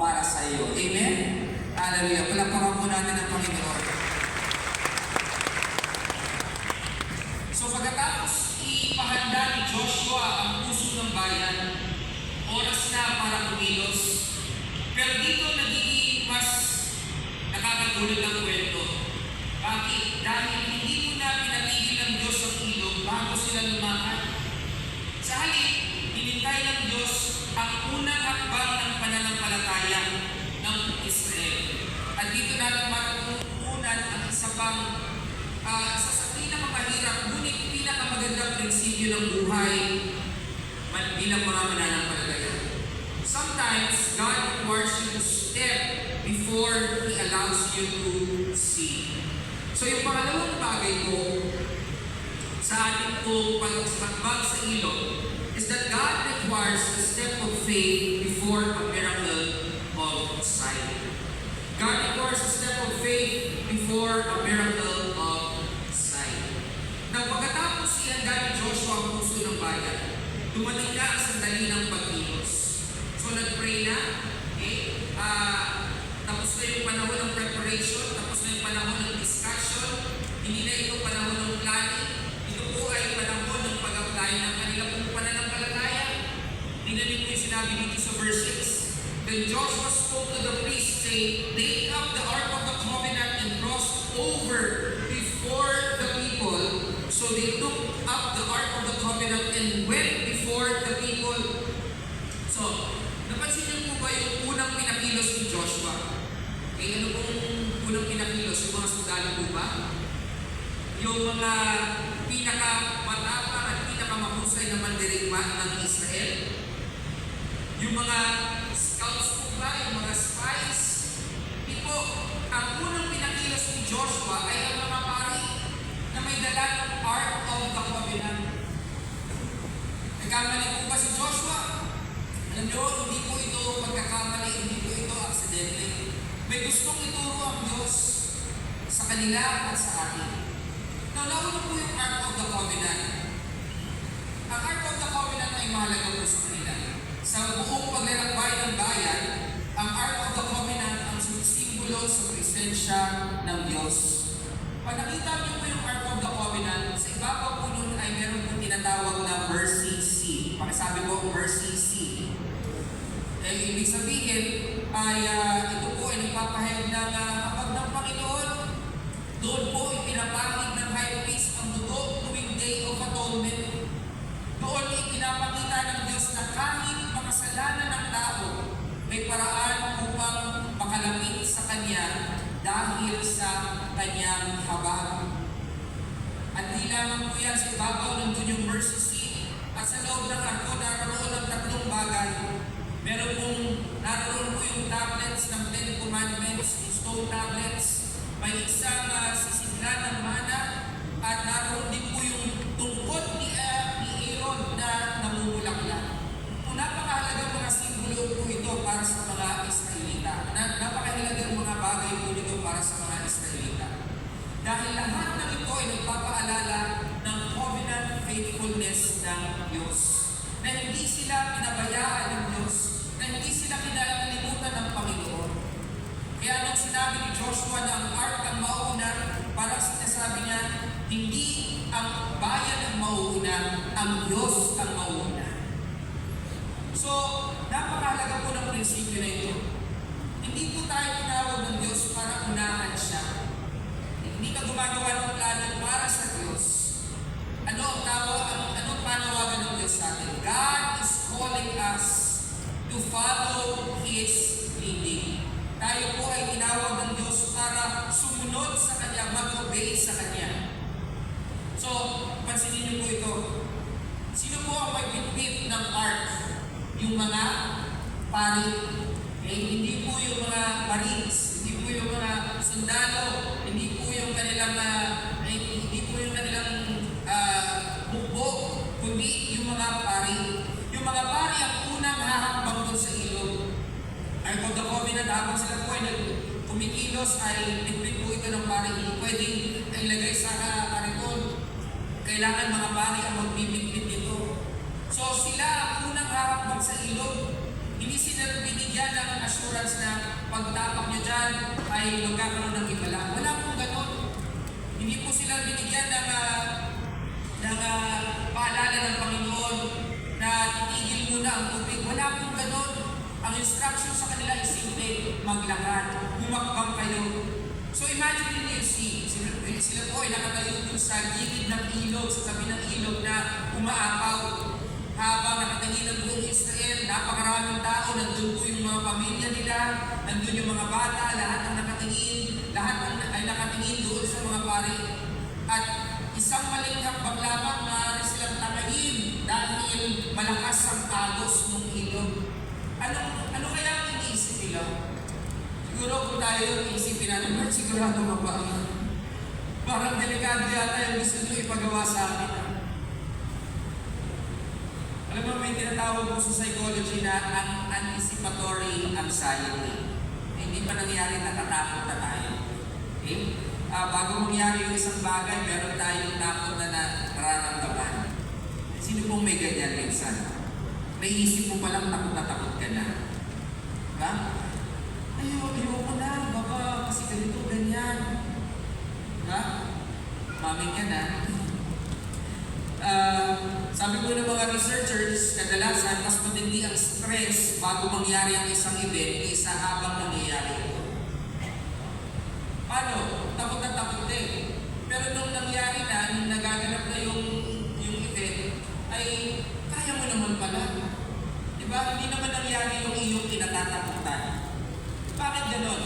para sa iyo. Amen? Hallelujah. Palakpakan po natin ang Panginoon. So pagkatapos ipahanda ni Joshua ang puso ng bayan, oras na para kumilos. Pero dito nagiging mas nakakagulat ang kwento. Bakit? Dahil hindi mo na pinatigil ng Diyos ang ilog bago sila lumakad. Sa halip, hinintay ng Diyos ang unang hakbang ng pananampalataya ng Israel. At dito natin matutunan ang isa pang sa pinakamahirap ngunit pinakamagandang prinsipyo ng buhay bilang mga mananampalataya. Sometimes God requires you to step before He allows you to see. So yung pangalawang bagay ko sa ating po paghakbang sa ilog is that God requires a step of faith before a miracle of sight. God requires a step of faith before a miracle of sight. Nang pagkatapos ihanda ni Joshua ang puso ng bayan, dumating na ang sandali ng pagkilos. So nag-pray na, okay? Tapos na yung panahon ng preparation, tapos na yung panahon ng discussion, hindi na ito panahon ng planning, ito po ay panahon ng pag-apply ng kanilang pananampalataya. Tingnan niyo po yung sinabi dito sa verse 6. Then Joshua spoke to the priests, saying, "Take up the ark of the covenant and cross over before the people." So they took up the ark of the covenant and went before the people. So, napansin niyo po ba yung unang pinakilos ni Joshua? Eh, ano pong unang pinakilos? Yung mga sundalo po ba? Yung mga pinakamatapang at pinakamahusay na mandirigma ng Israel? Yung mga scouts po ba? Yung mga spies? Hindi po. Ang unang pinakilos ni Joshua ay ang mga pari na may dala ng Ark of the Covenant. Nagkamali po ba si Joshua? Alam nyo, hindi po ito pagkakamali, hindi po ito aksidente. May gustong ituro ang Diyos sa kanila at sa atin. Nauna po yung Ark of the Covenant. Ang Ark of the Covenant ay mahalaga po sa kanila. Sa buong paglalakbay ng bayan, ang Ark of the Covenant ang simbolo sa presensya ng Diyos. Pag nakita niyo po yung Ark of the Covenant, sa ibabaw po nun ay meron po tinatawag na mercy seat. Pakisabi po, mercy seat. Eh, ibig sabihin ay ito po ay nagpapahayag ng habag ng Panginoon. Doon po ipinapakit ng high priest ang dugo tuwing Day of Atonement. Doon ipinapakita ng Diyos na kahit makasalanan ng tao, may paraan upang makalapit sa Kanya dahil sa Kanyang habag. At di lamang po yan sa ibabaw nandun yung mercy seat. At sa loob ng arko, naroon ng tatlong bagay. Meron pong naroon po yung tablets ng Ten Commandments, yung stone tablets. May isang sisidlan ng mana at naroon din po yung tungkod ni Aaron na namumulaklak. Kung napakahalagang mga simbolo po ito para sa mga Israelita. Napakahalagang mga bagay po ito para sa mga Israelita. Dahil lahat ng ito ay nagpapaalala ng covenant faithfulness ng Diyos. Na hindi sila pinabayaan ng Diyos, na hindi sila kinalimutan ng Panginoon. Kaya nung sinabi ni Joshua na ang ark ang mauuna, parang sinasabi niya, hindi ang bayan ang mauuna, ang Diyos ang mauuna. So, napakahalaga po ng prinsipyo na ito. Hindi po tayo tinawag ng Diyos para unahan siya. Hindi ka gumagawa ng plano para sa Diyos. Ano ang panawagan ng Diyos sa atin? God is calling us to follow His leading. Tayo po ay tinawag ng Diyos para sumunod sa Kanya, mag-obey sa Kanya. So, pansinin niyo po ito. Sino po ang may bitbit ng ark? Yung mga pari. Hindi po yung mga marines, hindi po yung mga sundalo, hindi po yung kanilang bukbo, kundi yung mga pari. Yung mga pari ang unang hahakbang doon sa ilog. Ark of the Covenant, habang sila po ay kumikilos ay bitbit po ito ng pari. Hindi pwedeng ilagay sa kariton. Kailangan mga pari ang magbibitbit nito. So sila ang unang hahakbang sa ilog. Hindi sila binigyan ng assurance assurance na pagtapak nyo dyan ay magkakaroon ng himala. Wala pong ganon. Hindi po sila binigyan ng paalala ng Panginoon na titigil muna ang tubig. Wala pong ganon. Ang instruction sa kanila ay simple, maglakad, humakbang kayo. So imagine niyo sila po ay nakatayo dun sa gilid ng ilog, sa tabi ng ilog na umaapaw. Habang nakatingin ang buong Israel, napakaraming tao, nandun po yung mga pamilya nila, nandun yung mga bata, lahat ay nakatingin doon sa mga pari. At isang maling hakbang lamang maaari silang tamahin dahil malakas ang agos ng ilog. Ano kaya ang iniisip nila? Siguro kung tayo iisipin natin, sigurado ka ba? Parang delikado yata yung gusto nyo ipagawa sa akin. Alam mo, may tinatawag mo sa psychology na ang anticipatory anxiety. Hindi pa nangyari, natatakot na tayo. Okay? Bago mangyari yung isang bagay, meron tayong takot na nararamdaman. Sino pong may ganyan minsan? May isip mo palang takot na takot ka na. Diba? Ayoko na, baka kasi ganito, ganyan. Diba? Maming ka na. Sabi po ng mga researchers, kadalasan mas matindi ang stress bago mangyari ang isang event kaysa habang nangyayari ito. Paano? Takot na takot din. Pero nung nangyari na, nung nagaganap na yung event, ay kaya mo naman pala. Diba? Hindi naman nangyari yung iyong kinatatakutan. Bakit ganon?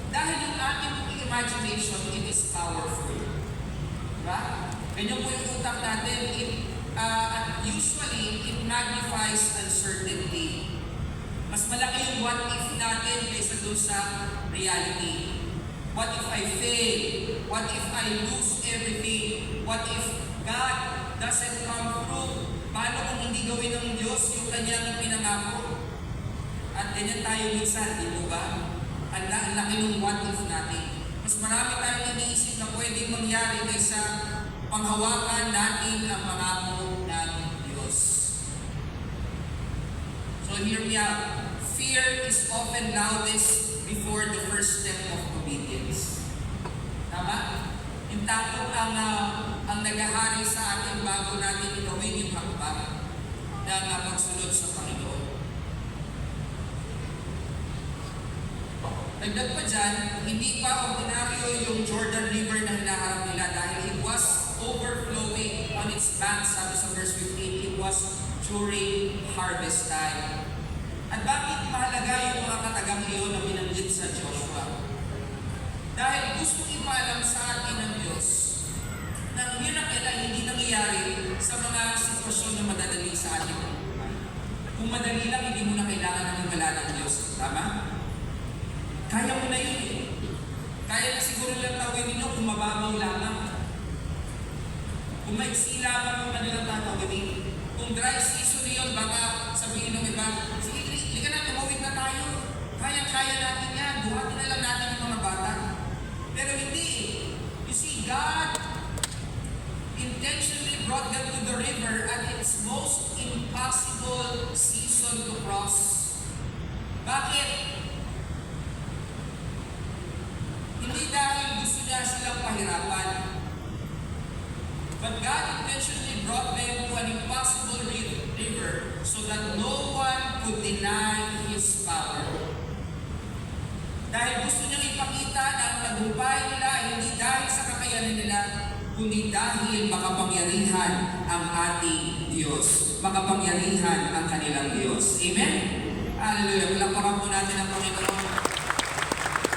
Dahil yung ating imagination, it is powerful. Diba? Ganyan po yung utak natin. Usually, it magnifies uncertainty. Mas malaki yung what if natin kaysa doon sa reality. What if I fail? What if I lose everything? What if God doesn't come through? Paano kung hindi gawin ng Diyos yung kanyang pinangako? At ganyan tayo minsan, di mo ba? Ang laki ng what if natin. Mas marami tayong iniisip na pwedeng mangyari kaysa panghawakan natin ang pangako ng Diyos. So hear me out. Fear is often loudest before the first step of obedience. Tama? Yung takot ang nagahari sa atin bago natin gawin yung hakbang na pagsunod sa Panginoon. Dagdag pa dyan, hindi pa ordinaryo yung Jordan River na hinaharap nila dahil it was overflowing on its banks, sabi sa verse 15, it was during harvest time. At bakit mahalaga yung mga katagang iyon na binanggit sa Joshua? Dahil gusto ipaalam sa atin ng Diyos na miracle ay hindi nangyayari sa mga sitwasyon na madadali sa ating buhay. Kung madali lang, hindi mo na kailangan ng himala ng Diyos. Tama? Kaya mo na yun eh. Kaya na siguro lang tawin ninyo kung mababaw lamang. Kung maiksi lamang ang kanilang tatawin. Kung dry season yun, baka sabihin ng iba, sige, liga na, tumawid na tayo. Kaya natin yan. Buhatin na lang natin yung mga bata. Pero hindi. You see, God intentionally brought them to the river at its most impossible season to cross. Bakit? Hindi dahil gusto niya silang pahirapan. But God intentionally brought them to an impossible river so that no one could deny His power. Dahil gusto niyang ipakita na ang tagumpay nila hindi dahil sa kakayanan nila, kundi dahil makapangyarihan ang ating Diyos. Makapangyarihan ang kanilang Diyos. Amen? Hallelujah. Palakpakan po natin ang Panginoon.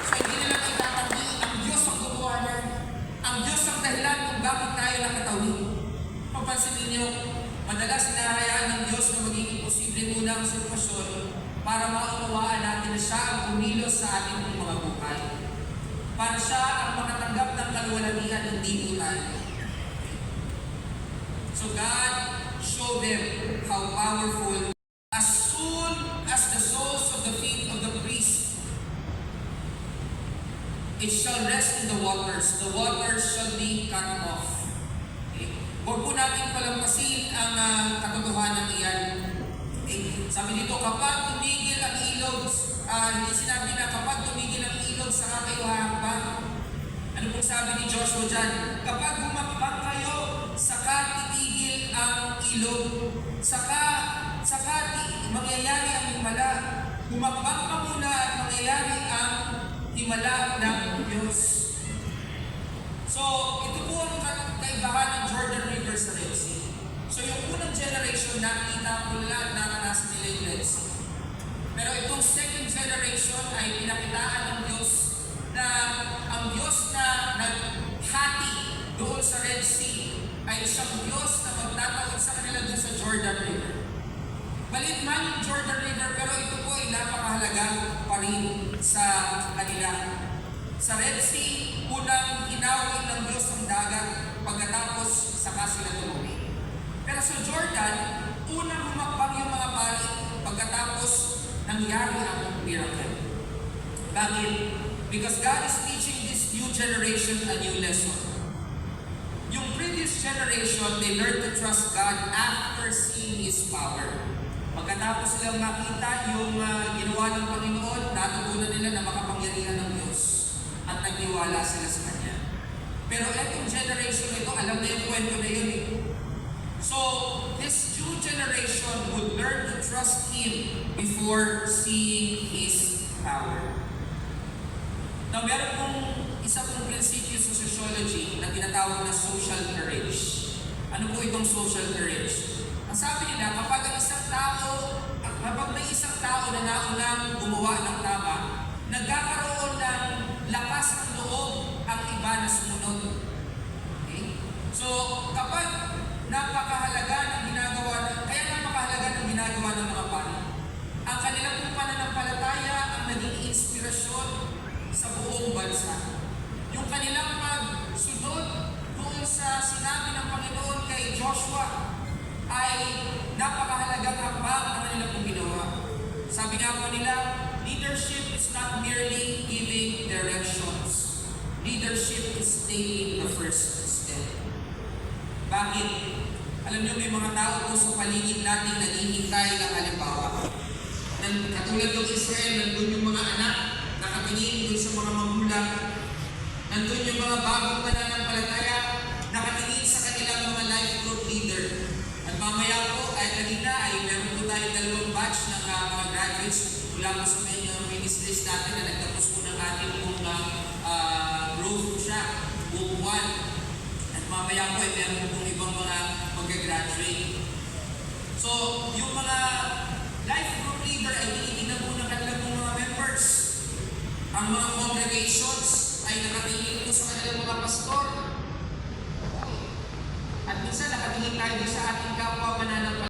So hindi nila itatanggi ang Diyos ang gumawa niya. Ang Diyos ang dahilan kung bakit tayo nakatawi. Papansin ninyo, madalas hinahayaan ng Diyos na maging imposible muna ang sitwasyon para maunawaan natin na siya ang kumilos sa ating mga buhay. Para siya ang makatanggap ng kaluwalhatian, hindi po tayo. So God showed them how powerful. As soon as the soles of the feet of the priest, it shall rest in the waters shall be cut off. Okay? Huwag po natin palampasin ang katotohanan iyan. Okay? Sabi dito, kapag tumigil ang ilog hindi sinabi na kapag tumigil ang ilog, saka kayo hahakbang. Ano pong sabi ni Joshua dyan? Kapag humakbang kayo, saka titigil ang ilog. Saka mangyayari ang himala. Humakbang ka muna at mangyayari ang himala ng Diyos. So, ito po ang kaibahan ng Jordan River sa Red Sea. So, yung unang generation, nakita ko nila at naranasan nila yung Red Sea. Pero itong second generation ay pinakitaan ng Diyos na ang Diyos na naghati doon sa Red Sea ay isang Diyos na magtatawid sa kanila doon sa Jordan River. Balit man yung Jordan River, pero ito po ay napakahalaga pa rin sa kanila. Sa Red Sea, unang hinawin ng Diyos ang dagat, pagkatapos saka sila tumawid. Pero sa Jordan, unang humakbang yung mga pari, pagkatapos nangyari ang miracle. Bakit? Because God is teaching this new generation a new lesson. Yung previous generation, they learned to trust God after seeing His power. Pagkatapos silang makita yung ginawa ng Panginoon, natutunan nila na makapangyarihan ng Diyos at nagniwala sila sa Kanya. Pero etong generation ito, alam na yung kwento na yun eh. So, this new generation would learn to trust Him before seeing His power. Now, meron pong isa pong prinsipyo sa sociology na tinatawag na social courage. Ano po itong social courage? Ang sabi nila, kapag may isang tao na naunang gumawa ng tama, nagkakaroon ng lakas ng loob ang iba na sumunod. Okay? So, kapag napakahalaga ng ginagawa ng mga pari, ang kanilang pong pananampalataya ang naging inspirasyon sa buong bansa. Yung kanilang pagsunod doon sa sinabi ng Panginoon kay Joshua ay napakahalagang hakbang na kanilang pong ginawa. Sabi nga po nila, leadership is not merely giving directions. Leadership is taking the first step. Bakit? Alam niyo, may mga tao po sa paligid natin naghihintay ng halimbawa. Katulad ng Israel, nandun yung mga anak, nakatingin doon sa mga magulang. Nandun yung mga bagong pananampalataya, nakatingin sa kanilang mga life group leader. At mamaya po, kanina ay meron po tayong dalawang batch ng mga graduates mula po sa ministries natin na nagtapos po ng ating pong growth track, book 1. At mamaya po ay meron pong ibang mga mag-graduate. So, yung mga life group leader ay tinitingnan po ng kanilang mga members. Ang mga congregations ay nakatingin po sa kanilang mga pastor. At minsan nakatingin tayo sa ating kapwa mananampalataya.